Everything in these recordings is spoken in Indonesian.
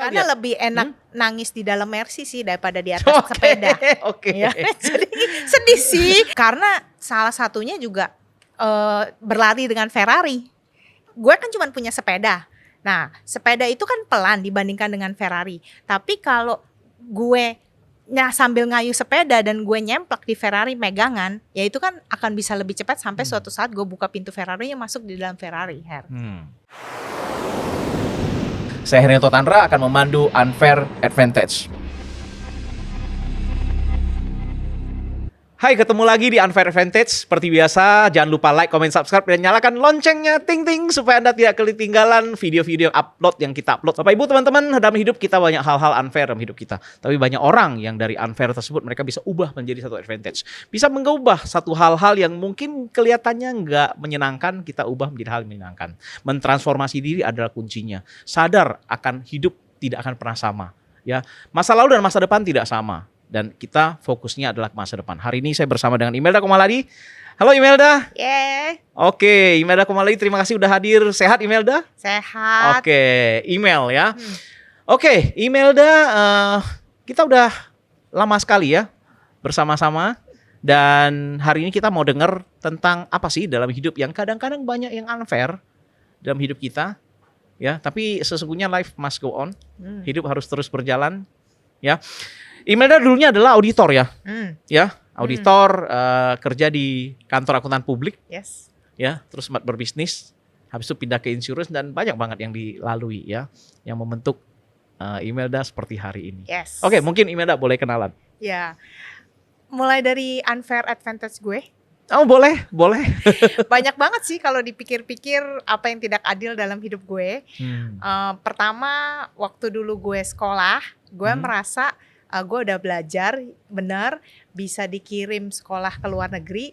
Karena lihat. lebih enak nangis di dalam Mercy sih daripada di atas Oke, sepeda. oke. Ya, jadi sedih sih. Karena salah satunya juga berlari dengan Ferrari. Gue kan cuma punya sepeda. Nah, sepeda itu kan pelan dibandingkan dengan Ferrari. Tapi kalau gue sambil ngayuh sepeda dan gue nyemplak di Ferrari megangan, ya itu kan akan bisa lebih cepat sampai suatu saat gue buka pintu Ferrarinya masuk di dalam Ferrari, Her. Saya Herianto Tandra akan memandu Unfair Advantage. Hai, ketemu lagi di Unfair Advantage. Seperti biasa, jangan lupa like, comment, subscribe, dan nyalakan loncengnya ting-ting supaya Anda tidak ketinggalan video-video yang kita upload. Bapak Ibu, teman-teman, dalam hidup kita banyak hal-hal unfair dalam hidup kita. Tapi banyak orang yang dari unfair tersebut mereka bisa ubah menjadi satu advantage. Bisa mengubah satu hal-hal yang mungkin kelihatannya nggak menyenangkan, kita ubah menjadi hal yang menyenangkan. Mentransformasi diri adalah kuncinya. Sadar akan hidup tidak akan pernah sama. Ya, masa lalu dan masa depan tidak sama. Dan kita fokusnya adalah masa depan. Hari ini saya bersama dengan Imelda Komaladi. Halo Imelda. Oke, Imelda Komaladi, terima kasih udah hadir. Sehat Imelda? Sehat. Oke, email ya. Oke, Imelda, kita udah lama sekali ya bersama-sama. Dan hari ini kita mau dengar tentang apa sih dalam hidup yang kadang-kadang banyak yang unfair dalam hidup kita. Ya, tapi sesungguhnya life must go on. Hidup harus terus berjalan. Ya. Imelda dulunya adalah auditor ya, auditor, kerja di kantor akuntan publik, ya, terus sempat berbisnis, habis itu pindah ke insurance dan banyak banget yang dilalui ya, yang membentuk Imelda seperti hari ini. Oke, mungkin Imelda boleh kenalan. Ya, mulai dari unfair advantage gue. Oh boleh. Banyak banget sih kalau dipikir-pikir apa yang tidak adil dalam hidup gue. Pertama, waktu dulu gue sekolah, gue merasa gue udah belajar benar, bisa dikirim sekolah ke luar negeri,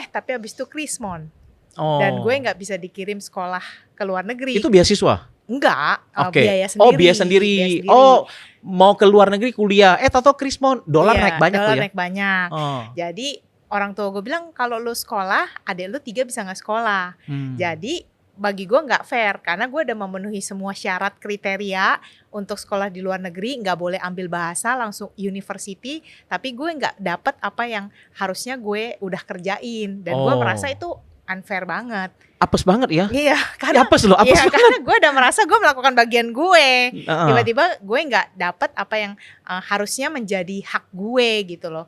tapi abis itu krismon. Dan gue gak bisa dikirim sekolah ke luar negeri. Itu beasiswa? Enggak, biaya sendiri. Oh, biaya sendiri. Oh, mau ke luar negeri kuliah, tato krismon, dolar naik banyak tuh ya? Dolar naik banyak. Jadi orang tua gue bilang kalau lu sekolah, adik lu 3 bisa gak sekolah. Jadi bagi gue nggak fair karena gue udah memenuhi semua syarat kriteria untuk sekolah di luar negeri, nggak boleh ambil bahasa langsung university, tapi gue nggak dapet apa yang harusnya gue udah kerjain dan gue merasa itu unfair banget. Apes banget ya? Iya, karena apes banget. Karena gue udah merasa gue melakukan bagian gue, tiba-tiba gue nggak dapet apa yang harusnya menjadi hak gue gitu loh.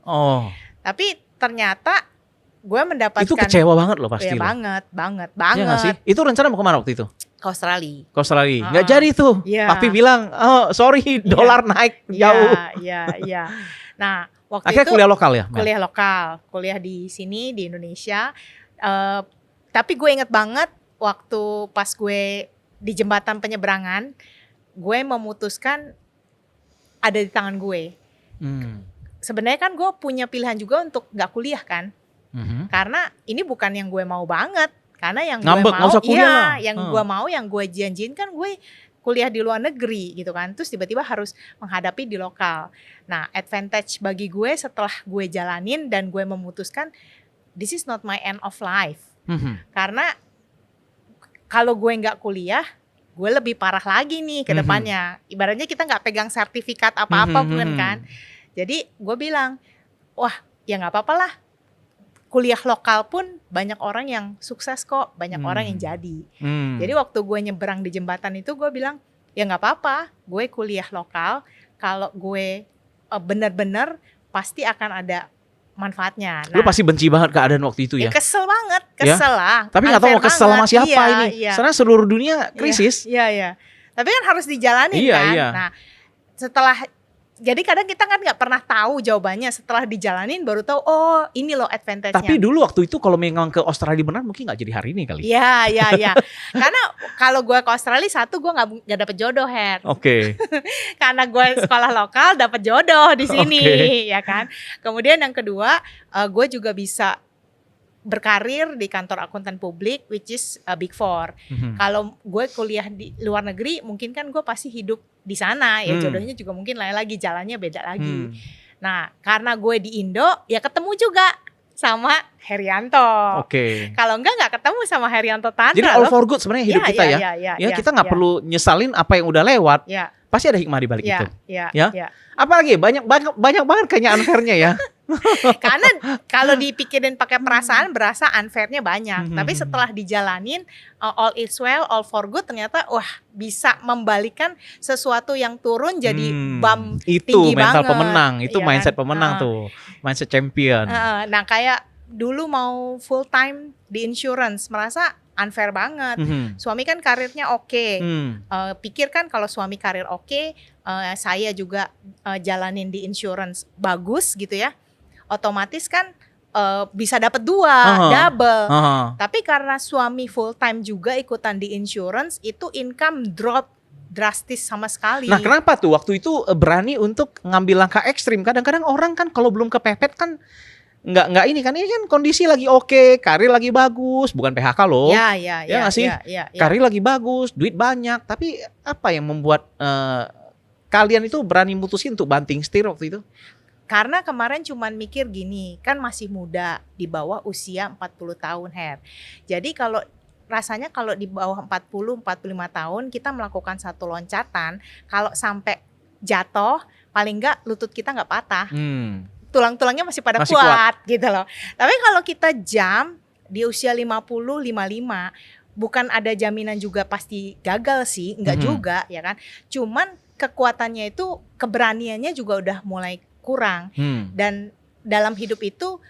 Tapi ternyata gue mendapatkan. Itu kecewa banget loh pasti. Ya, banget. Ya sih? Itu rencana mau kemana waktu itu? Ke Australia. Nggak jadi tuh. Papi bilang, sorry, dolar naik jauh. Iya. Nah, waktu akhirnya itu kuliah lokal ya? Kuliah lokal, kuliah di sini di Indonesia. Tapi gue inget banget waktu pas gue di jembatan penyeberangan, gue memutuskan ada di tangan gue. Sebenarnya kan gue punya pilihan juga untuk nggak kuliah kan. Karena ini bukan yang gue mau banget. Karena yang ngambek, gue mau, gue mau, yang gue janjiin kan gue kuliah di luar negeri gitu kan. Terus tiba-tiba harus menghadapi di lokal. Nah, advantage bagi gue setelah gue jalanin dan gue memutuskan this is not my end of life. Karena kalau gue nggak kuliah, gue lebih parah lagi nih ke depannya. Ibaratnya kita nggak pegang sertifikat apa-apa pun kan. Jadi gue bilang, wah ya nggak apa-apa lah. Kuliah lokal pun banyak orang yang sukses kok, banyak orang yang jadi. Jadi waktu gue nyebrang di jembatan itu gue bilang, ya nggak apa-apa, gue kuliah lokal. Kalau gue benar-benar pasti akan ada manfaatnya. Lu pasti benci banget keadaan waktu itu ya? Kesel banget, kesel lah. Tapi nggak tahu mau kesel sama siapa ini. Karena seluruh dunia krisis. Iya. Tapi kan harus dijalanin kan. Nah, setelah jadi kadang kita kan nggak pernah tahu jawabannya, setelah dijalanin baru tahu oh ini loh advantage-nya. Tapi dulu waktu itu kalau memang ke Australia benar mungkin nggak jadi hari ini kali. Iya. Karena kalau gue ke Australia satu gue nggak dapet jodoh, Her. Karena gue sekolah lokal dapet jodoh di sini, ya kan. Kemudian yang kedua gue juga bisa berkarir di kantor akuntan publik, which is Big Four. Kalau gue kuliah di luar negeri, mungkin kan gue pasti hidup di sana, ya jodohnya juga mungkin lain lagi, jalannya beda lagi. Nah, karena gue di Indo, ya ketemu juga sama Herianto. Kalau nggak ketemu sama Herianto Tandra. Jadi all for good sebenarnya hidup kita ya. Ya kita nggak perlu nyesalin apa yang udah lewat. Pasti ada hikmah di balik itu. Ya, Ya? ya. Apalagi banyak banget kayaknya unfairnya ya. Karena kalau dipikirin pakai perasaan berasa unfairnya banyak. Mhm. Tapi setelah dijalanin all is well, all for good, ternyata wah bisa membalikan sesuatu yang turun jadi bump itu tinggi mental banget, pemenang, itu iya mindset kan? pemenang tuh, mindset champion. Nah kayak dulu mau full time di insurance merasa unfair banget. Mhm. Suami kan karirnya oke. Hmm. Pikir kan kalau suami karir oke, saya juga jalanin di insurance bagus gitu ya, otomatis kan bisa dapat dua, double. Tapi karena suami full time juga ikutan di insurance, itu income drop drastis sama sekali. Nah, kenapa tuh waktu itu berani untuk ngambil langkah ekstrim? Kadang-kadang orang kan kalau belum kepepet kan nggak ini kan kondisi lagi oke, karir lagi bagus, bukan PHK loh. Ya nggak sih? Karir lagi bagus, duit banyak, tapi apa yang membuat kalian itu berani mutusin untuk banting setir waktu itu? Karena kemarin cuman mikir gini, kan masih muda, di bawah usia 40 tahun, Her. Jadi rasanya kalau di bawah 40, 45 tahun kita melakukan satu loncatan, kalau sampai jatuh, paling enggak lutut kita nggak patah. Tulang-tulangnya masih pada kuat gitu loh. Tapi kalau kita jam di usia 50, 55, bukan ada jaminan juga pasti gagal sih, enggak juga ya kan. Cuman kekuatannya itu, keberaniannya juga udah mulai kurang. Dan dalam hidup itu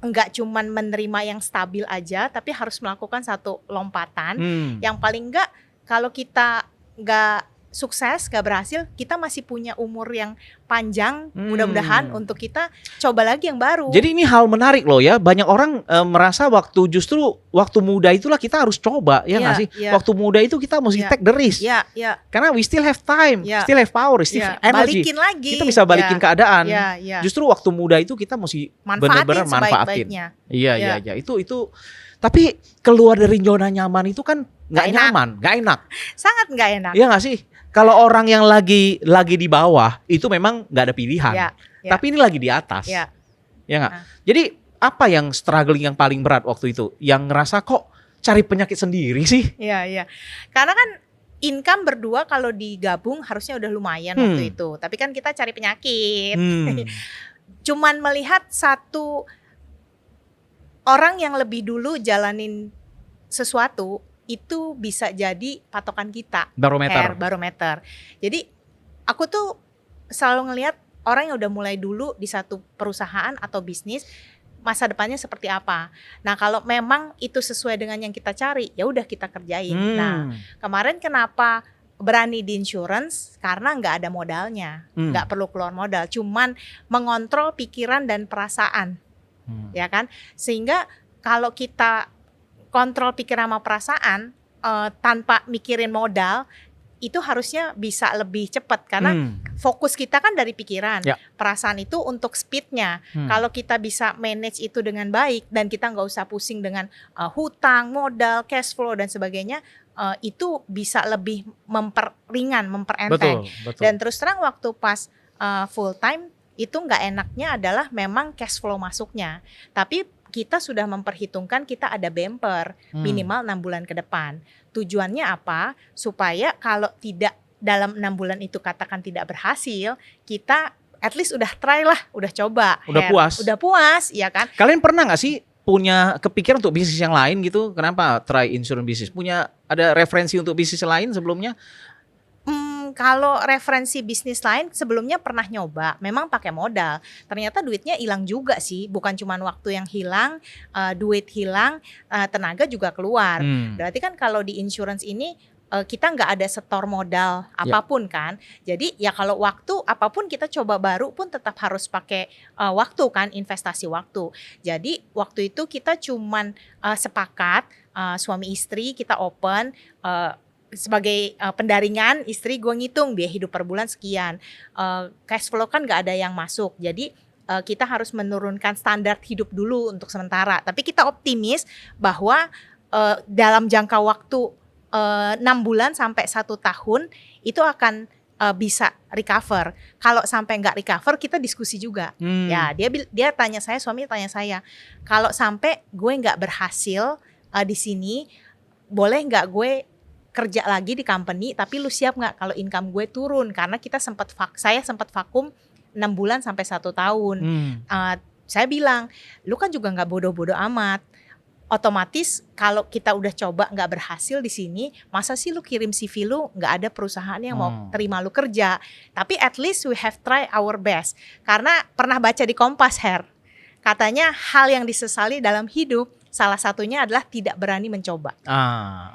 enggak cuman menerima yang stabil aja, tapi harus melakukan satu lompatan. Yang paling enggak kalau kita enggak sukses, gak berhasil, kita masih punya umur yang panjang, mudah-mudahan untuk kita coba lagi yang baru. Jadi ini hal menarik loh ya, banyak orang merasa justru waktu muda itulah kita harus coba, ya nggak sih? Waktu muda itu kita mesti take the risk, karena we still have time, still have power, still have energy, balikin lagi. Kita bisa balikin keadaan. Justru waktu muda itu kita mesti benar-benar manfaatin. Iya, itu. Tapi keluar dari zona nyaman itu kan nggak nyaman, nggak enak. Sangat nggak enak. Iya nggak sih? Kalau orang yang lagi di bawah itu memang nggak ada pilihan. Tapi ini lagi di atas. Ya nggak? Jadi apa yang struggling yang paling berat waktu itu? Yang ngerasa kok cari penyakit sendiri sih? Iya. Karena kan income berdua kalau digabung harusnya udah lumayan waktu itu. Tapi kan kita cari penyakit. Cuman melihat satu orang yang lebih dulu jalanin sesuatu itu bisa jadi patokan kita, barometer. Jadi aku tuh selalu ngelihat orang yang udah mulai dulu di satu perusahaan atau bisnis, masa depannya seperti apa. Nah kalau memang itu sesuai dengan yang kita cari, ya udah kita kerjain. Nah kemarin kenapa berani di insurance? Karena nggak ada modalnya, nggak perlu keluar modal, cuman mengontrol pikiran dan perasaan, ya kan? Sehingga kalau kita kontrol pikiran sama perasaan tanpa mikirin modal, itu harusnya bisa lebih cepat karena fokus kita kan dari pikiran, perasaan itu untuk speednya. Kalau kita bisa manage itu dengan baik dan kita nggak usah pusing dengan hutang, modal, cash flow dan sebagainya, itu bisa lebih memperenteng. Betul. Dan terus terang waktu pas full time itu nggak enaknya adalah memang cash flow masuknya, tapi kita sudah memperhitungkan kita ada bumper minimal 6 bulan ke depan. Tujuannya apa? Supaya kalau tidak dalam 6 bulan itu katakan tidak berhasil, kita at least udah try lah, udah coba. Udah puas, ya kan? Kalian pernah gak sih punya kepikiran untuk bisnis yang lain gitu? Kenapa try insurance bisnis? Ada referensi untuk bisnis lain sebelumnya? Kalau referensi bisnis lain sebelumnya pernah nyoba, memang pakai modal. Ternyata duitnya hilang juga sih, bukan cuma waktu yang hilang, duit hilang, tenaga juga keluar. Berarti kan kalau di insurance ini kita nggak ada setor modal apapun kan. Jadi ya kalau waktu apapun kita coba baru pun tetap harus pakai waktu kan, investasi waktu. Jadi waktu itu kita cuman sepakat suami istri kita open sebagai pendaringan, istri gue ngitung dia hidup per bulan sekian, cash flow kan gak ada yang masuk, jadi kita harus menurunkan standar hidup dulu untuk sementara. Tapi kita optimis bahwa dalam jangka waktu 6 bulan sampai 1 tahun itu akan bisa recover. Kalau sampai nggak recover kita diskusi juga. Ya dia tanya saya, suami tanya saya, kalau sampai gue nggak berhasil di sini, boleh nggak gue kerja lagi di company, tapi lu siap nggak kalau income gue turun? Karena saya sempat vakum 6 bulan sampai 1 tahun. Saya bilang, lu kan juga nggak bodoh-bodoh amat. Otomatis kalau kita udah coba nggak berhasil di sini, masa sih lu kirim CV lu nggak ada perusahaan yang mau terima lu kerja. Tapi at least we have try our best. Karena pernah baca di Kompas, katanya hal yang disesali dalam hidup salah satunya adalah tidak berani mencoba.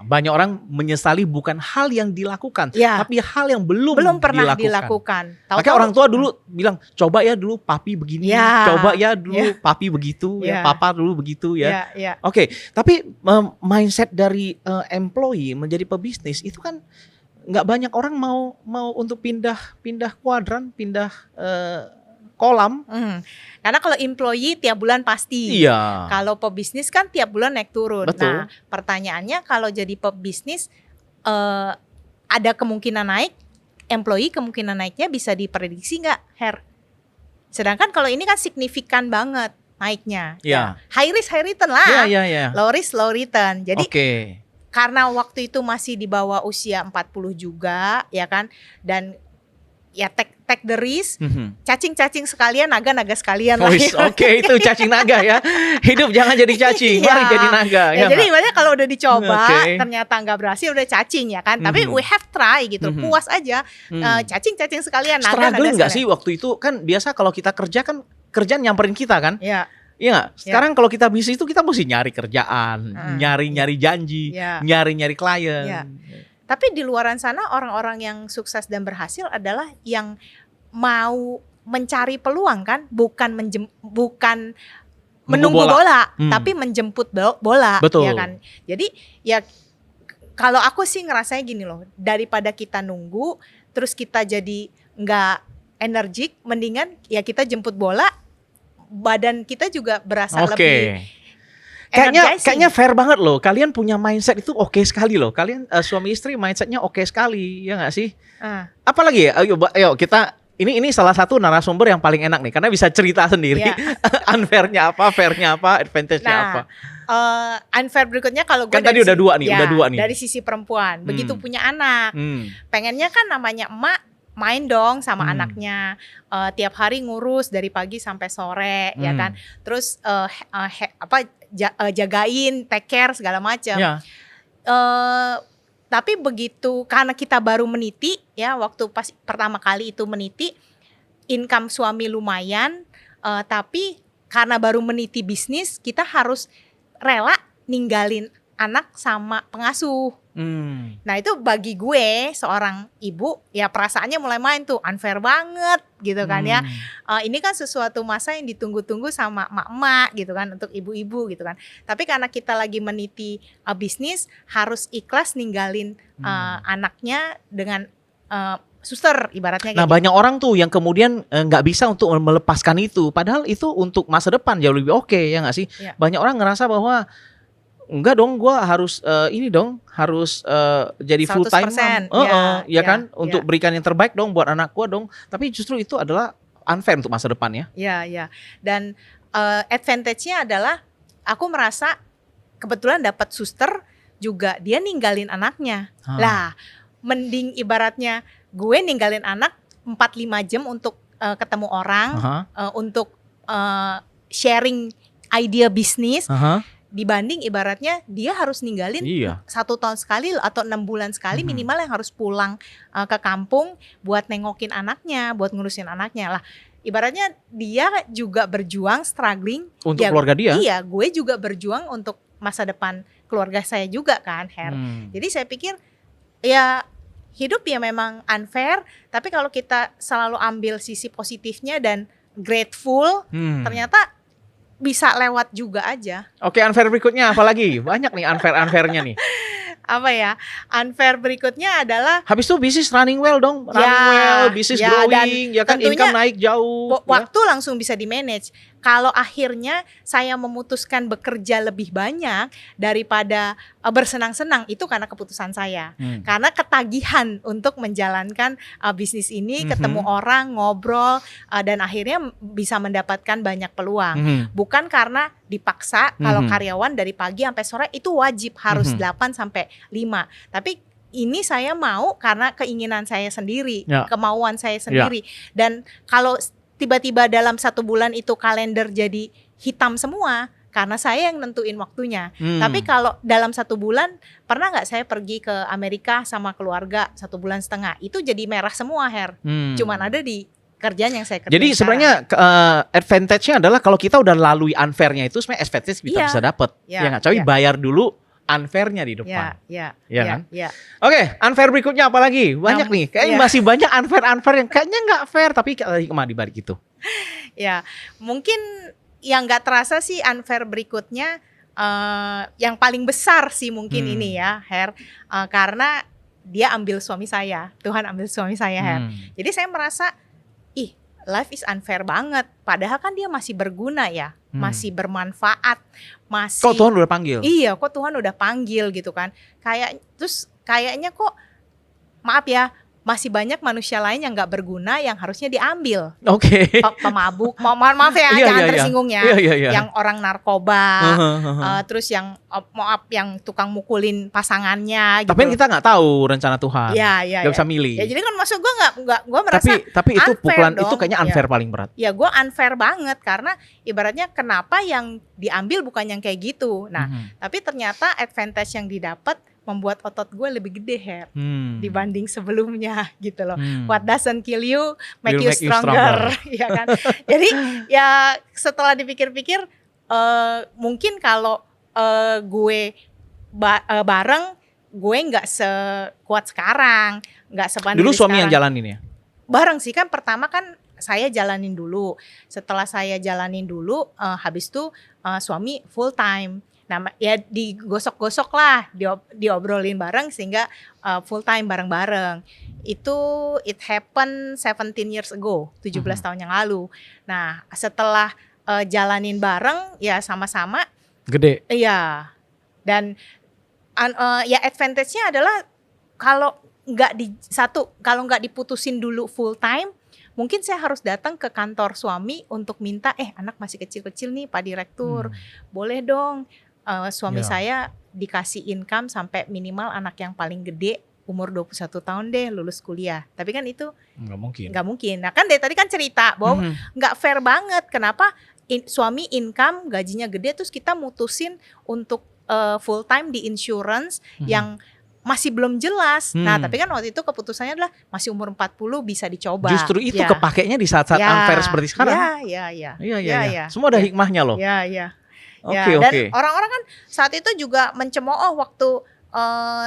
Banyak orang menyesali bukan hal yang dilakukan, tapi hal yang belum pernah dilakukan. Makanya orang tua dulu bilang, coba ya dulu papi begini, coba ya dulu papi begitu, ya papa dulu begitu ya. Oke, tapi mindset dari employee menjadi pebisnis itu kan nggak banyak orang mau untuk pindah kuadran, pindah kolam. Karena kalau employee tiap bulan pasti. Iya. Kalau pebisnis kan tiap bulan naik turun. Betul. Nah, pertanyaannya kalau jadi pebisnis ada kemungkinan naik, employee kemungkinan naiknya bisa diprediksi nggak, Sedangkan kalau ini kan signifikan banget naiknya. Iya. High risk high return lah. Iya. Low risk low return. Jadi Oke. karena waktu itu masih di bawah usia 40 juga, ya kan, dan ya take the risk, cacing sekalian, naga sekalian lah. Oke, itu cacing naga ya. Hidup jangan jadi cacing, mari jadi naga. Jadi ibaratnya kalau udah dicoba ternyata nggak berhasil, udah cacing ya kan. Tapi we have try gitu, puas aja. Cacing sekalian, naga Struggling nggak sih waktu itu? Kan biasa kalau kita kerja kan kerjaan nyamperin kita kan. Iya. Iya nggak? Sekarang kalau kita bisnis itu kita mesti nyari kerjaan, nyari janji, nyari klien. Tapi di luaran sana orang-orang yang sukses dan berhasil adalah yang mau mencari peluang kan, bukan menunggu bola, tapi menjemput bola. Betul. Ya kan. Jadi ya kalau aku sih ngerasanya gini loh, daripada kita nunggu terus kita jadi nggak energik, mendingan ya kita jemput bola, badan kita juga berasa lebih Kayaknya fair banget loh. Kalian punya mindset itu oke sekali loh. Kalian suami istri mindsetnya oke sekali, ya nggak sih? Apalagi ya? Ayo kita ini salah satu narasumber yang paling enak nih, karena bisa cerita sendiri. Unfairnya apa, fairnya apa, advantage-nya apa. Unfair berikutnya kalau gue kan tadi udah dua nih. Dari sisi perempuan, begitu punya anak, pengennya kan namanya emak main dong sama anaknya, tiap hari ngurus dari pagi sampai sore, ya kan. Terus jagain, take care segala macam. Tapi begitu karena kita baru meniti ya, waktu pas pertama kali itu meniti, income suami lumayan, tapi karena baru meniti bisnis, kita harus rela ninggalin anak sama pengasuh. Nah itu bagi gue seorang ibu ya perasaannya mulai main tuh, unfair banget gitu kan ya. Ini kan sesuatu masa yang ditunggu-tunggu sama emak-emak gitu kan, untuk ibu-ibu gitu kan. Tapi karena kita lagi meniti bisnis, harus ikhlas ninggalin anaknya dengan suster ibaratnya. Nah banyak orang tuh yang kemudian nggak bisa untuk melepaskan itu, padahal itu untuk masa depan jauh lebih oke, ya nggak sih? Banyak orang ngerasa bahwa enggak dong, gue harus harus jadi full time mom, kan, untuk berikan yang terbaik dong buat anak gue dong. Tapi justru itu adalah unfair untuk masa depan ya. Iya. Dan advantage-nya adalah aku merasa kebetulan dapat suster juga, dia ninggalin anaknya. Lah, mending ibaratnya gue ninggalin anak 4-5 jam untuk ketemu orang, untuk sharing idea bisnis. Dibanding ibaratnya dia harus ninggalin 1 tahun sekali atau 6 bulan sekali minimal yang harus pulang ke kampung buat nengokin anaknya, buat ngurusin anaknya lah. Ibaratnya dia juga berjuang, struggling untuk keluarga dia. Iya, gue juga berjuang untuk masa depan keluarga saya juga kan, Jadi saya pikir ya hidup ya memang unfair, tapi kalau kita selalu ambil sisi positifnya dan grateful, ternyata bisa lewat juga aja. Oke, unfair berikutnya apa lagi? Banyak nih unfairnya nih. Apa ya? Unfair berikutnya adalah habis itu bisnis running well dong. Running well, bisnis growing, ya kan, income naik jauh. Waktu langsung bisa di-manage. Kalau akhirnya saya memutuskan bekerja lebih banyak daripada bersenang-senang, itu karena keputusan saya. Karena ketagihan untuk menjalankan bisnis ini, ketemu orang, ngobrol, dan akhirnya bisa mendapatkan banyak peluang. Bukan karena dipaksa. Kalau karyawan dari pagi sampai sore itu wajib harus 8 sampai 5. Tapi ini saya mau karena keinginan saya sendiri, Ya. kemauan saya sendiri. Dan kalau tiba-tiba dalam 1 bulan itu kalender jadi hitam semua, karena saya yang nentuin waktunya. Tapi kalau dalam 1 bulan, pernah nggak saya pergi ke Amerika sama keluarga 1,5 bulan, itu jadi merah semua, Her. Cuman ada di kerjaan yang saya kerjain. Jadi sebenarnya advantage-nya adalah kalau kita udah lalui unfair-nya itu sebenarnya advantage kita Iya. bisa dapat. Iya, Ya nggak? Tapi iya. bayar dulu unfair-nya di depan. Ya, Iya kan? ya. Oke, unfair berikutnya apa lagi? Banyak nih. Kayaknya iya. masih banyak unfair yang kayaknya nggak fair tapi hikmah di balik itu. Ya, mungkin yang nggak terasa sih unfair berikutnya, yang paling besar sih mungkin ini ya, Her, karena dia ambil suami saya, Tuhan ambil suami saya, Her. Jadi saya merasa, life is unfair banget. Padahal kan dia masih berguna ya, masih bermanfaat, masih. Kok Tuhan udah panggil? Iya, kok Tuhan udah panggil gitu kan. Kayaknya kok, maaf ya, masih banyak manusia lain yang nggak berguna yang harusnya diambil. Oke. Pemabuk, maaf ya, Iya, jangan iya, iya. tersinggung ya. Iya. Yang orang narkoba, terus yang yang tukang mukulin pasangannya gitu. Tapi kan kita nggak tahu rencana Tuhan. Iya. Gak bisa milih. Ya jadi kan maksud gue gue merasa Tapi itu unfair pukulan dong. itu kayaknya unfair paling berat. ya gue unfair banget karena ibaratnya kenapa yang diambil bukan yang kayak gitu. Nah, tapi ternyata advantage yang didapat membuat otot gue lebih gede, Her, dibanding sebelumnya gitu loh. What doesn't kill you make you stronger. Ya kan. Jadi ya setelah dipikir-pikir, mungkin kalau gue bareng, gue nggak sekuat sekarang, nggak sebanding Dulu suami sekarang. yang jalanin ya? Bareng sih kan, pertama kan saya jalanin dulu. Setelah saya jalanin dulu, habis itu suami full time. Nah ya digosok-gosok lah, diobrolin bareng sehingga full time bareng-bareng. Itu it happened 17 years ago, 17 tahun yang lalu. Nah setelah jalanin bareng ya sama-sama. Gede. Iya. Dan ya advantage-nya adalah kalau nggak diputusin dulu full time, mungkin saya harus datang ke kantor suami untuk minta, anak masih kecil-kecil nih Pak Direktur, boleh dong suami saya dikasih income sampai minimal anak yang paling gede umur 21 tahun deh lulus kuliah. Tapi kan itu nggak mungkin. Nah kan dari tadi kan cerita bahwa nggak fair banget. Kenapa suami income gajinya gede terus kita mutusin untuk full time di insurance yang masih belum jelas. Nah tapi kan waktu itu keputusannya adalah masih umur 40 bisa dicoba. Justru itu kepakainya di saat-saat unfair seperti sekarang. Iya. Semua ada hikmahnya loh. Iya. Oke. Dan orang-orang kan saat itu juga mencemooh waktu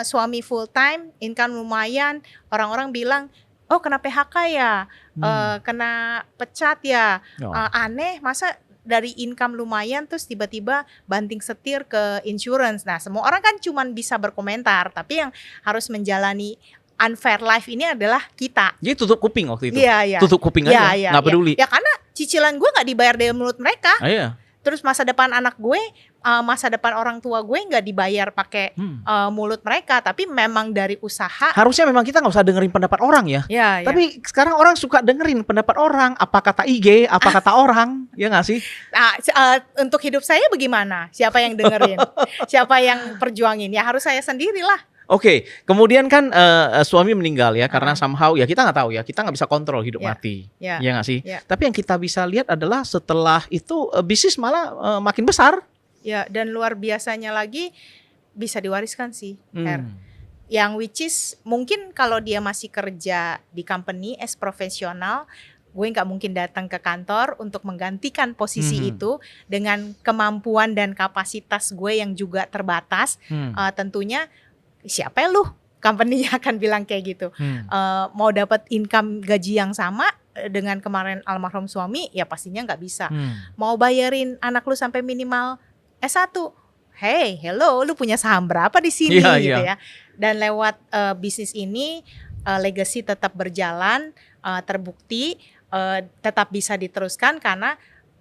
suami full time, income lumayan, orang-orang bilang, oh kena PHK ya, kena pecat ya, aneh masa dari income lumayan terus tiba-tiba banting setir ke insurance. Nah semua orang kan cuman bisa berkomentar, tapi yang harus menjalani unfair life ini adalah kita. Jadi tutup kuping waktu itu? Iya. Tutup kuping aja, nggak peduli? Ya karena cicilan gue gak dibayar dari mulut mereka. Iya. Terus masa depan anak gue, masa depan orang tua gue nggak dibayar pakai mulut mereka, tapi memang dari usaha. Harusnya memang kita nggak usah dengerin pendapat orang ya. Tapi sekarang orang suka dengerin pendapat orang, apa kata IG, apa kata orang, ya nggak sih? Nah, untuk hidup saya bagaimana? Siapa yang dengerin? Siapa yang perjuangin? Ya harus saya sendirilah. Oke, kemudian kan suami meninggal ya karena somehow ya kita nggak tahu ya, kita nggak bisa kontrol hidup mati, ya nggak sih? Tapi yang kita bisa lihat adalah setelah itu bisnis malah makin besar. Ya, dan luar biasanya lagi bisa diwariskan sih, Her. Yang which is mungkin kalau dia masih kerja di company as profesional, gue nggak mungkin datang ke kantor untuk menggantikan posisi itu dengan kemampuan dan kapasitas gue yang juga terbatas. Tentunya siapa lu company-nya akan bilang kayak gitu. Mau dapat income gaji yang sama dengan kemarin almarhum suami, ya pastinya nggak bisa. Mau bayarin anak lu sampai minimal S1, hey, hello, lu punya saham berapa di sini gitu ya. Dan lewat bisnis ini legacy tetap berjalan, terbukti, tetap bisa diteruskan karena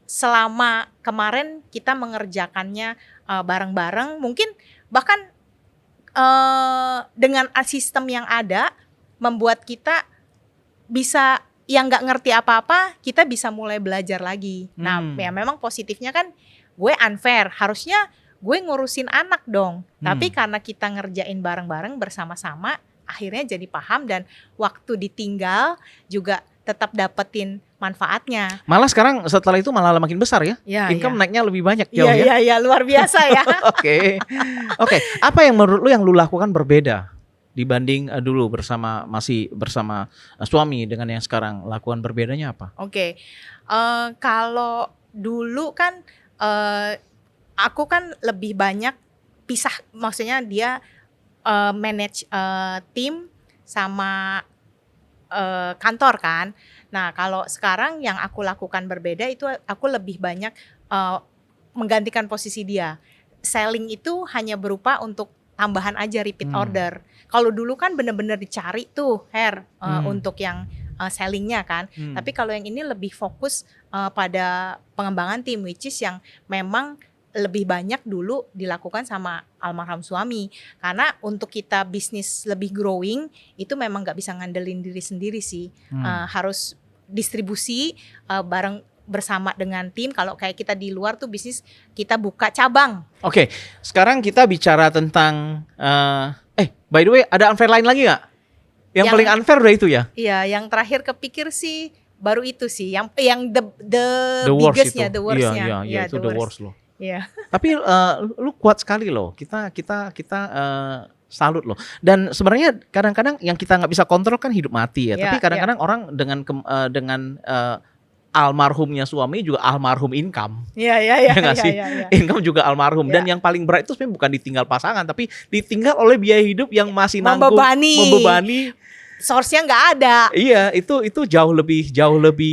selama kemarin kita mengerjakannya bareng-bareng, mungkin bahkan dengan sistem yang ada membuat kita bisa yang nggak ngerti apa-apa, kita bisa mulai belajar lagi. Nah, ya memang positifnya kan gue unfair, harusnya gue ngurusin anak dong. Tapi karena kita ngerjain bareng-bareng bersama-sama, akhirnya jadi paham dan waktu ditinggal juga tetap dapetin manfaatnya. Malah sekarang setelah itu malah makin besar ya. Ya, Income ya. naiknya lebih banyak jauh ya. Iya, iya, luar biasa ya. Oke. Oke, apa yang menurut lu yang lu lakukan berbeda dibanding dulu masih bersama suami dengan yang sekarang, lakukan berbedanya apa? Oke. Kalau dulu kan aku kan lebih banyak pisah, maksudnya dia manage tim sama kantor kan. Nah, kalau sekarang yang aku lakukan berbeda itu aku lebih banyak menggantikan posisi dia. Selling itu hanya berupa untuk tambahan aja repeat order. Kalau dulu kan bener-bener dicari tuh untuk yang sellingnya kan. Tapi kalau yang ini lebih fokus pada pengembangan tim, which is yang memang lebih banyak dulu dilakukan sama almarhum suami. Karena untuk kita bisnis lebih growing itu memang nggak bisa ngandelin diri sendiri sih. Harus distribusi bareng bersama dengan tim. Kalau kayak kita di luar tuh bisnis kita buka cabang. Oke, sekarang kita bicara tentang by the way, ada unfair lain lagi nggak? Yang paling unfair udah itu ya? Iya, yang terakhir kepikir sih baru itu sih, yang the biggest-nya, the worst-nya. Iya, itu the worst loh. Iya. Tapi lu kuat sekali loh. Kita salut loh. Dan sebenarnya kadang-kadang yang kita nggak bisa kontrol kan hidup mati ya. Tapi kadang-kadang orang dengan almarhumnya suami juga almarhum income. Iya. Nggak sih? Income juga almarhum. Dan yang paling berat itu sebenarnya bukan ditinggal pasangan, tapi ditinggal oleh biaya hidup yang masih nanggung, membebani. Source-nya nggak ada. Iya, itu jauh lebih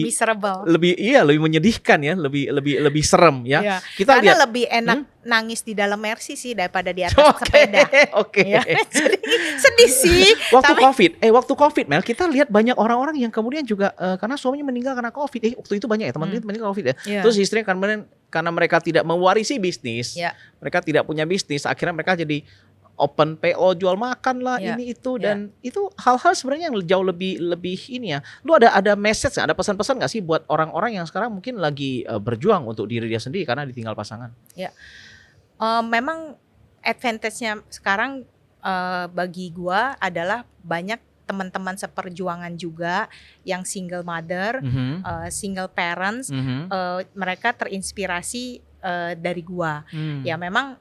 miserable. Lebih menyedihkan ya, lebih serem ya. Iya. Kita karena lihat lebih enak nangis di dalam Mercy sih daripada di atas sepeda. Oke. Ya, jadi sedih sih. Waktu Covid, Mel, kita lihat banyak orang-orang yang kemudian juga karena suaminya meninggal karena Covid. Waktu itu banyak ya teman-teman meninggal Covid ya. Terus istrinya karena mereka tidak mewarisi bisnis, mereka tidak punya bisnis, akhirnya mereka jadi open PO, jual makan lah, ini itu, dan itu hal-hal sebenarnya yang jauh lebih ini ya. Lu ada message, ada pesan-pesan nggak sih buat orang-orang yang sekarang mungkin lagi berjuang untuk diri dia sendiri karena ditinggal pasangan? Ya, memang advantage-nya sekarang bagi gua adalah banyak teman-teman seperjuangan juga yang single mother, single parents, mereka terinspirasi dari gua. Ya memang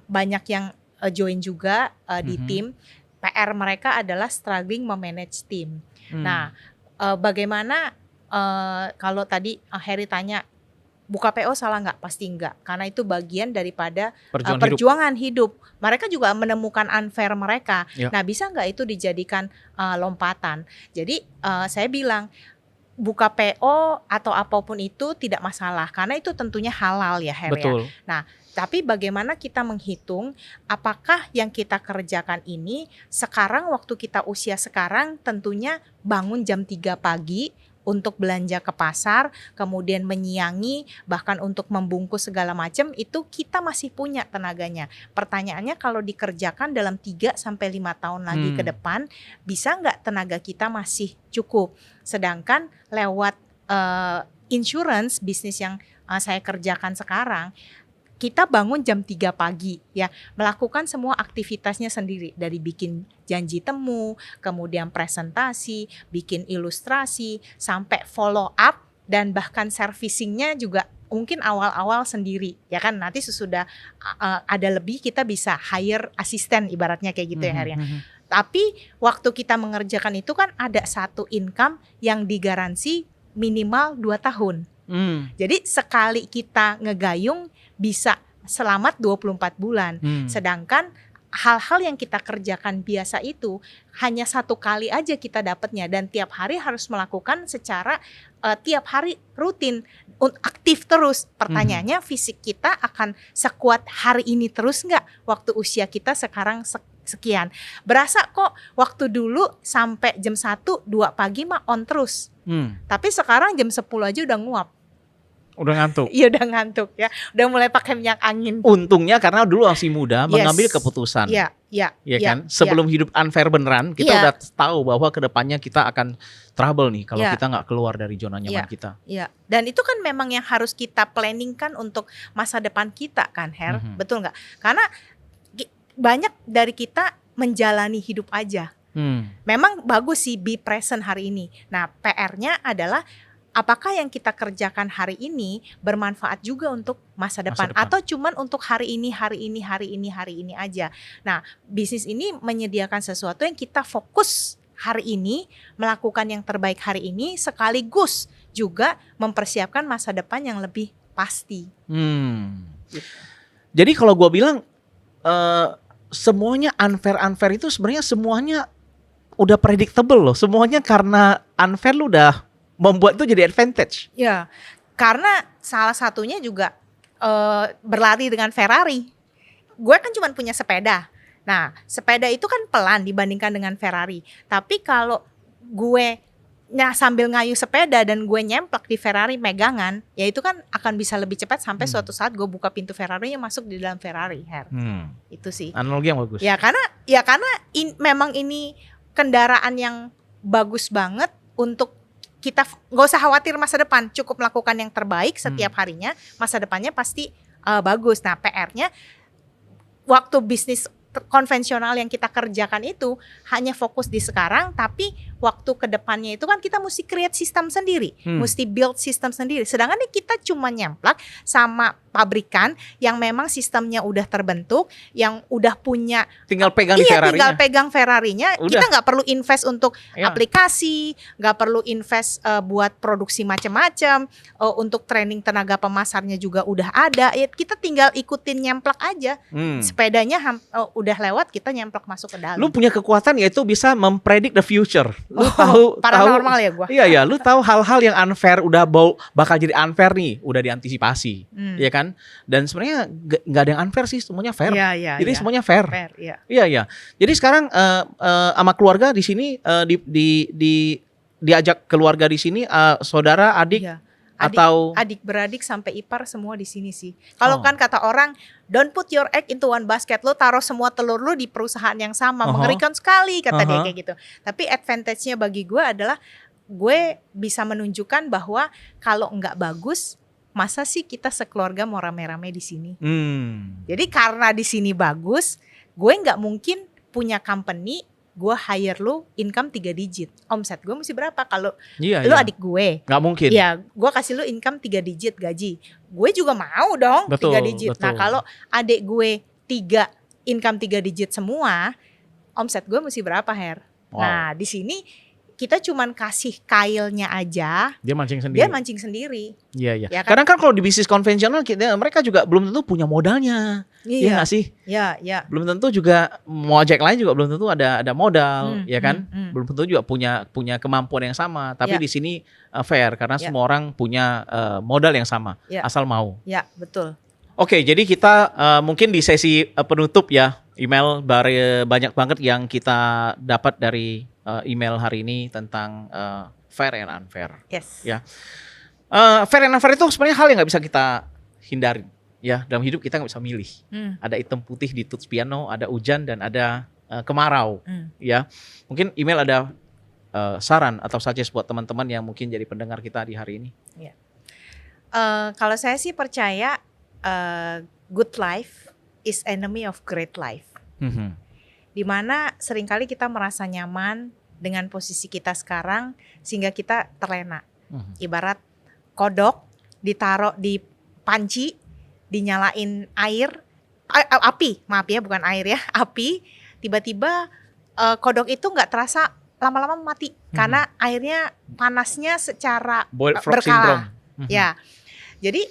banyak yang join juga di tim. PR mereka adalah struggling memanage tim. Nah, bagaimana kalau tadi Harry tanya buka PO salah nggak? Pasti enggak, karena itu bagian daripada perjuangan hidup. Mereka juga menemukan unfair mereka. Nah, bisa nggak itu dijadikan lompatan? Jadi saya bilang buka PO atau apapun itu tidak masalah, karena itu tentunya halal ya, Her. Betul. Nah, tapi bagaimana kita menghitung apakah yang kita kerjakan ini sekarang waktu kita usia sekarang tentunya bangun jam 3 pagi untuk belanja ke pasar, kemudian menyiangi, bahkan untuk membungkus segala macam, itu kita masih punya tenaganya. Pertanyaannya kalau dikerjakan dalam 3-5 tahun lagi ke depan, bisa nggak tenaga kita masih cukup? Sedangkan lewat insurance, bisnis yang saya kerjakan sekarang, kita bangun jam 3 pagi ya, melakukan semua aktivitasnya sendiri, dari bikin janji temu, kemudian presentasi, bikin ilustrasi, sampai follow up, dan bahkan servicingnya juga mungkin awal-awal sendiri ya kan. Nanti sesudah ada lebih kita bisa hire asisten, ibaratnya kayak gitu ya, Her. Tapi waktu kita mengerjakan itu kan ada satu income yang digaransi minimal 2 tahun. Jadi sekali kita ngegayung bisa selamat 24 bulan. Sedangkan hal-hal yang kita kerjakan biasa itu hanya 1 kali aja kita dapatnya, dan tiap hari harus melakukan secara tiap hari rutin, aktif terus. Pertanyaannya, fisik kita akan sekuat hari ini terus nggak waktu usia kita sekarang sekian? Berasa kok waktu dulu sampai jam 1-2 pagi mah on terus. Tapi sekarang jam 10 aja udah nguap. Udah ngantuk. Iya, udah ngantuk ya. Udah mulai pakai minyak angin. Untungnya karena dulu masih muda mengambil keputusan. Iya kan? Sebelum hidup unfair beneran, kita udah tahu bahwa kedepannya kita akan trouble nih kalau kita nggak keluar dari zona nyaman kita. Iya. Dan itu kan memang yang harus kita planningkan untuk masa depan kita kan, Her. Betul nggak? Karena banyak dari kita menjalani hidup aja. Memang bagus sih be present hari ini. Nah, PR-nya adalah apakah yang kita kerjakan hari ini bermanfaat juga untuk masa depan, atau cuman untuk hari ini aja. Nah, bisnis ini menyediakan sesuatu yang kita fokus hari ini, melakukan yang terbaik hari ini, sekaligus juga mempersiapkan masa depan yang lebih pasti. Gitu. Jadi kalau gue bilang semuanya unfair itu sebenarnya semuanya udah predictable loh. Semuanya karena unfair lu udah membuat itu jadi advantage. Ya, karena salah satunya juga berlari dengan Ferrari. Gue kan cuma punya sepeda. Nah, sepeda itu kan pelan dibandingkan dengan Ferrari. Tapi kalau gue sambil ngayu sepeda dan gue nyemplak di Ferrari megangan, ya itu kan akan bisa lebih cepat sampai suatu saat gue buka pintu Ferrarinya masuk di dalam Ferrari. Itu sih. Analogi yang bagus. Ya karena memang ini kendaraan yang bagus banget untuk kita nggak usah khawatir masa depan, cukup melakukan yang terbaik setiap harinya, masa depannya pasti bagus. Nah, PR-nya waktu bisnis konvensional yang kita kerjakan itu hanya fokus di sekarang, tapi waktu ke depannya itu kan kita mesti create sistem sendiri, mesti build sistem sendiri. Sedangkan ini kita cuma nyemplak sama pabrikan yang memang sistemnya udah terbentuk, yang udah punya, tinggal pegang Ferrarinya. Tinggal pegang Ferrarinya. Kita nggak perlu invest untuk aplikasi, nggak perlu invest buat produksi macam-macam, untuk training tenaga pemasarnya juga udah ada. Ya, kita tinggal ikutin nyemplak aja. Sepedanya udah lewat, kita nyemplak masuk ke dalam. Lu punya kekuatan yaitu bisa mempredik the future. Lu tahu paranormal ya gua. Iya, lu tahu hal-hal yang unfair udah bakal jadi unfair nih, udah diantisipasi. Ya kan? Dan sebenarnya nggak ada yang unfair sih, semuanya fair. Jadi semuanya fair. Iya. Jadi sekarang sama keluarga di sini diajak keluarga di sini, saudara, adik, atau adik beradik sampai ipar semua di sini sih. Kalau kan kata orang, don't put your egg into one basket. Lo taruh semua telur lo di perusahaan yang sama. Mengerikan sekali kata dia kayak gitu. Tapi advantage-nya bagi gue adalah gue bisa menunjukkan bahwa kalau nggak bagus, masa sih kita sekeluarga mau rame-rame di sini? Jadi karena di sini bagus, gue nggak mungkin punya company, gue hire lu income 3 digit. Omset gue mesti berapa? Kalau lu adik gue, nggak mungkin. Ya, gue kasih lu income 3 digit gaji. Gue juga mau dong 3 digit. Nah, kalau adik gue 3 income 3 digit semua, omset gue mesti berapa, Her? Nah, di sini kita cuman kasih kailnya aja, dia mancing sendiri. Iya. Ya kan? Kadang kan kalau di bisnis konvensional mereka juga belum tentu punya modalnya. Iya nggak sih? Iya. Belum tentu juga Mojek lain juga belum tentu ada modal, ya kan? Belum tentu juga punya kemampuan yang sama. Tapi di sini fair karena semua orang punya modal yang sama, asal mau. Ya, betul. Oke, jadi kita mungkin di sesi penutup ya, email banyak banget yang kita dapat dari email hari ini tentang fair and unfair. Yes. Ya, fair and unfair itu sebenarnya hal yang nggak bisa kita hindari. Ya, dalam hidup kita nggak bisa milih. Ada hitam putih di tuts piano, ada hujan dan ada kemarau. Ya, mungkin email ada saran atau suggest buat teman-teman yang mungkin jadi pendengar kita di hari ini. Ya. Kalau saya sih percaya good life is enemy of great life. Dimana seringkali kita merasa nyaman dengan posisi kita sekarang sehingga kita terlena. Ibarat kodok ditaruh di panci, dinyalain api, maaf ya, bukan air ya, api, tiba-tiba kodok itu nggak terasa lama-lama mati karena airnya panasnya secara berkala. Ya, jadi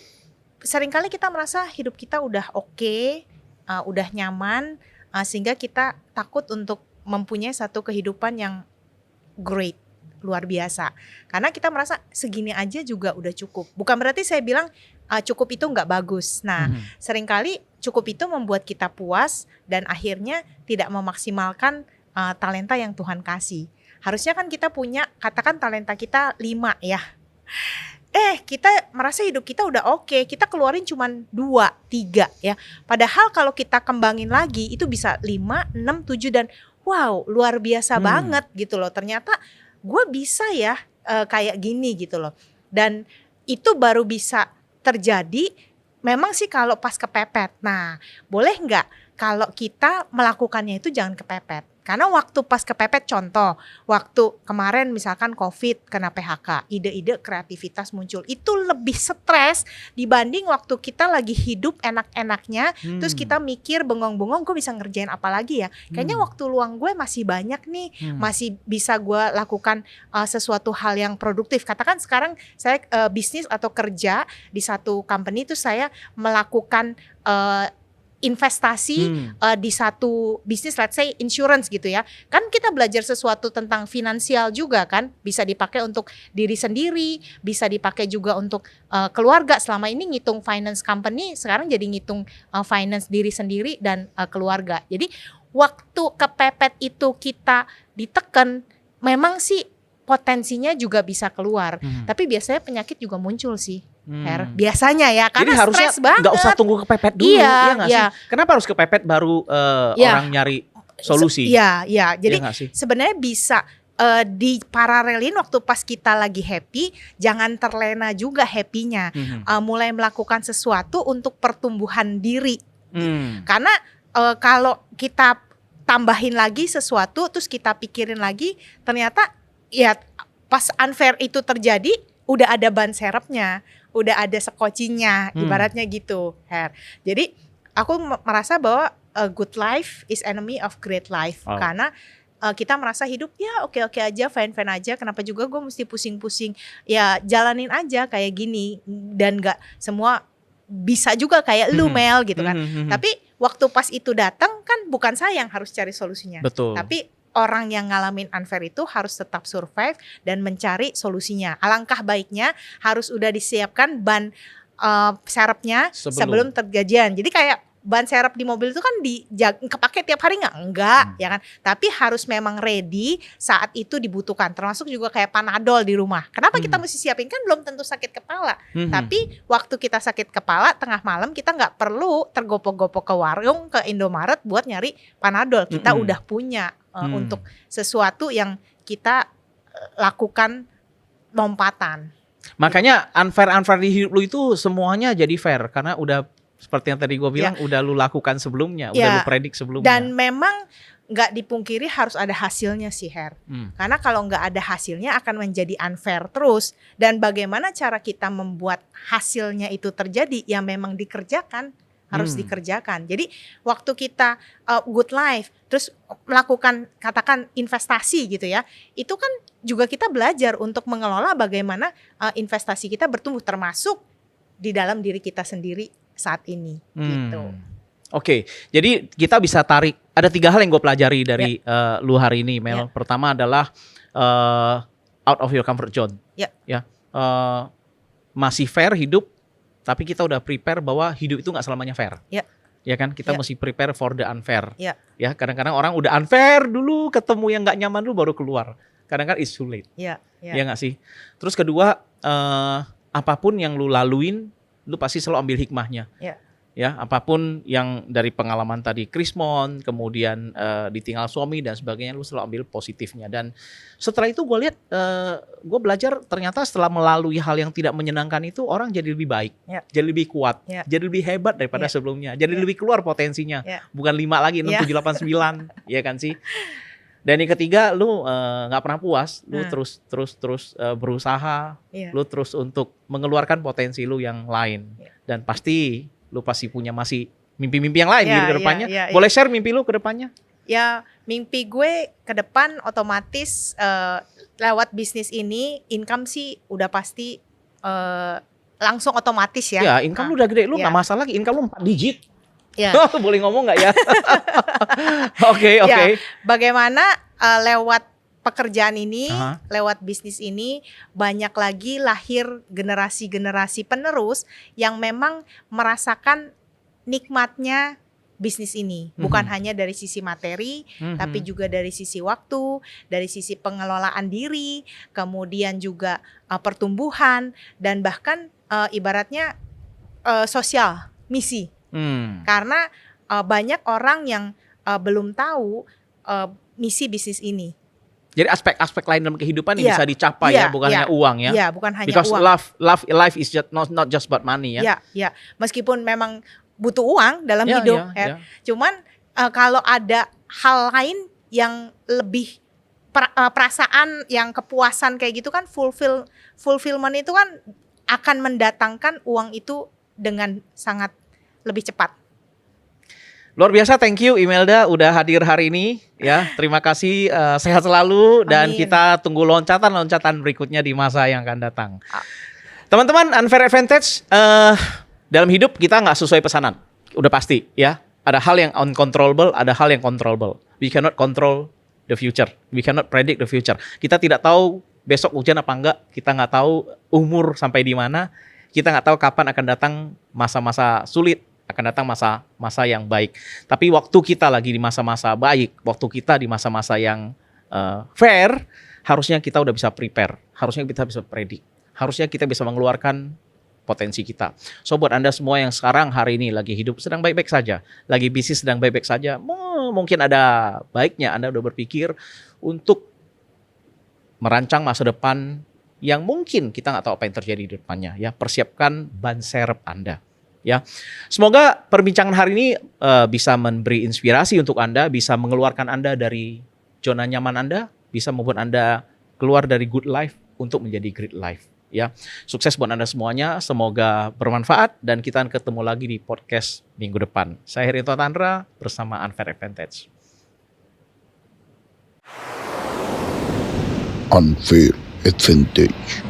seringkali kita merasa hidup kita udah oke, udah nyaman, sehingga kita takut untuk mempunyai satu kehidupan yang great, luar biasa. Karena kita merasa segini aja juga udah cukup. Bukan berarti saya bilang cukup itu nggak bagus. Nah, seringkali cukup itu membuat kita puas dan akhirnya tidak memaksimalkan talenta yang Tuhan kasih. Harusnya kan kita punya, katakan talenta kita 5 ya. Kita merasa hidup kita udah oke, kita keluarin cuman 2, 3 ya. Padahal kalau kita kembangin lagi itu bisa 5, 6, 7 dan wow, luar biasa banget gitu loh. Ternyata gue bisa ya kayak gini gitu loh. Dan itu baru bisa terjadi memang sih kalau pas kepepet. Nah, boleh nggak kalau kita melakukannya itu jangan kepepet. Karena waktu pas kepepet, contoh, waktu kemarin misalkan COVID kena PHK, ide-ide kreativitas muncul. Itu lebih stres dibanding waktu kita lagi hidup enak-enaknya, terus kita mikir bengong-bengong gue bisa ngerjain apa lagi ya. Kayaknya waktu luang gue masih banyak nih, masih bisa gue lakukan sesuatu hal yang produktif. Katakan sekarang saya bisnis atau kerja di satu company itu saya melakukan investasi di satu bisnis, let's say insurance gitu ya. Kan kita belajar sesuatu tentang finansial juga kan, bisa dipakai untuk diri sendiri, bisa dipakai juga untuk keluarga. Selama ini ngitung finance company, sekarang jadi ngitung finance diri sendiri dan keluarga. Jadi waktu kepepet itu kita ditekan, memang sih potensinya juga bisa keluar. Tapi biasanya penyakit juga muncul sih. Biasanya ya, karena jadi harusnya stres banget. nggak usah tunggu kepepet dulu, iya nggak sih? Kenapa harus kepepet baru orang nyari solusi? Iya. Jadi nggak sih? sebenarnya bisa diparalelin waktu pas kita lagi happy, jangan terlena juga happy-nya. Mulai melakukan sesuatu untuk pertumbuhan diri. Karena kalau kita tambahin lagi sesuatu, terus kita pikirin lagi, ternyata ya pas unfair itu terjadi, udah ada ban serepnya, udah ada sekocinya, ibaratnya gitu, Her. Jadi aku merasa bahwa a good life is enemy of great life. Karena kita merasa hidup ya oke-oke aja, fine-fine aja, kenapa juga gue mesti pusing-pusing. Ya jalanin aja kayak gini, dan gak semua bisa juga kayak lu Mel gitu kan. Tapi waktu pas itu datang kan bukan saya yang harus cari solusinya. Betul. Tapi orang yang ngalamin unfair itu harus tetap survive dan mencari solusinya. Alangkah baiknya harus udah disiapkan ban serepnya sebelum terjadian. Jadi kayak ban serep di mobil itu kan kepake tiap hari enggak ya kan, tapi harus memang ready saat itu dibutuhkan. Termasuk juga kayak Panadol di rumah. Kenapa kita mesti siapin? Kan belum tentu sakit kepala, tapi waktu kita sakit kepala tengah malam kita nggak perlu tergopoh-gopoh ke warung, ke Indomaret buat nyari Panadol. Kita udah punya untuk sesuatu yang kita lakukan lompatan. Makanya unfair di hidup lu itu semuanya jadi fair karena udah seperti yang tadi gue bilang, udah lu lakukan sebelumnya, udah lu predik sebelumnya. Dan memang nggak dipungkiri harus ada hasilnya sih, Her. Karena kalau nggak ada hasilnya akan menjadi unfair terus. Dan bagaimana cara kita membuat hasilnya itu terjadi, yang memang dikerjakan, harus dikerjakan. Jadi waktu kita good life, terus melakukan katakan investasi gitu ya, itu kan juga kita belajar untuk mengelola bagaimana investasi kita bertumbuh, termasuk di dalam diri kita sendiri saat ini gitu. Oke, jadi kita bisa tarik ada 3 hal yang gue pelajari dari lu hari ini, Mel. Pertama adalah out of your comfort zone. Masih fair hidup, tapi kita udah prepare bahwa hidup itu nggak selamanya fair. Ya kan, kita mesti prepare for the unfair. Ya, kadang-kadang orang udah unfair dulu, ketemu yang nggak nyaman dulu baru keluar. Kadang-kadang it's too late. Ya nggak sih. Terus kedua, apapun yang lu laluin, lu pasti selalu ambil hikmahnya. Ya, apapun yang dari pengalaman tadi Krismon, kemudian ditinggal suami dan sebagainya, lu selalu ambil positifnya. Dan setelah itu gue lihat, gue belajar ternyata setelah melalui hal yang tidak menyenangkan itu, orang jadi lebih baik, jadi lebih kuat, jadi lebih hebat daripada sebelumnya, jadi lebih keluar potensinya, bukan 5 lagi, 6, 7, 8, 9, ya kan sih. Dan yang ketiga, lu nggak pernah puas, lu terus berusaha, lu terus untuk mengeluarkan potensi lu yang lain, dan pasti lu pasti punya masih mimpi-mimpi yang lain ke depannya. Boleh share mimpi lu ke depannya? Ya, mimpi gue ke depan otomatis lewat bisnis ini income sih udah pasti langsung otomatis ya. Ya, income lu udah gede, lu nggak masalah lagi, income lu 4 digit. Boleh ngomong nggak ya? Oke. Bagaimana lewat pekerjaan ini, lewat bisnis ini, banyak lagi lahir generasi-generasi penerus yang memang merasakan nikmatnya bisnis ini. Bukan hanya dari sisi materi, tapi juga dari sisi waktu, dari sisi pengelolaan diri, kemudian juga pertumbuhan, dan bahkan ibaratnya sosial, misi. Karena banyak orang yang belum tahu misi bisnis ini. Jadi aspek-aspek lain dalam kehidupan yang bisa dicapai bukan hanya uang ya. Iya, bukan hanya Because uang. life is just not just about money ya. Iya. Meskipun memang butuh uang dalam hidup, cuman kalau ada hal lain yang lebih perasaan yang kepuasan kayak gitu kan, fulfillment itu kan akan mendatangkan uang itu dengan sangat lebih cepat. Luar biasa, thank you Imelda udah hadir hari ini ya. Terima kasih, sehat selalu dan Amin. kita tunggu loncatan berikutnya di masa yang akan datang. Teman-teman, Unfair Advantage, dalam hidup kita nggak sesuai pesanan, udah pasti ya. Ada hal yang uncontrollable, ada hal yang controllable. We cannot control the future, we cannot predict the future. Kita tidak tahu besok hujan apa enggak, kita nggak tahu umur sampai di mana, kita nggak tahu kapan akan datang masa-masa sulit, akan datang masa-masa yang baik. Tapi waktu kita lagi di masa-masa baik, waktu kita di masa-masa yang fair, harusnya kita udah bisa prepare, harusnya kita bisa predik, harusnya kita bisa mengeluarkan potensi kita. So buat Anda semua yang sekarang hari ini lagi hidup sedang baik-baik saja, lagi bisnis sedang baik-baik saja, mungkin ada baiknya Anda udah berpikir untuk merancang masa depan yang mungkin kita nggak tahu apa yang terjadi di depannya. Ya, persiapkan ban serep Anda. Ya, semoga perbincangan hari ini bisa memberi inspirasi untuk Anda, bisa mengeluarkan Anda dari zona nyaman Anda, bisa membuat Anda keluar dari good life untuk menjadi great life. Ya, sukses buat Anda semuanya. Semoga bermanfaat dan kita akan ketemu lagi di podcast minggu depan. Saya Herinto Tandra bersama Unfair Advantage. Unfair Advantage.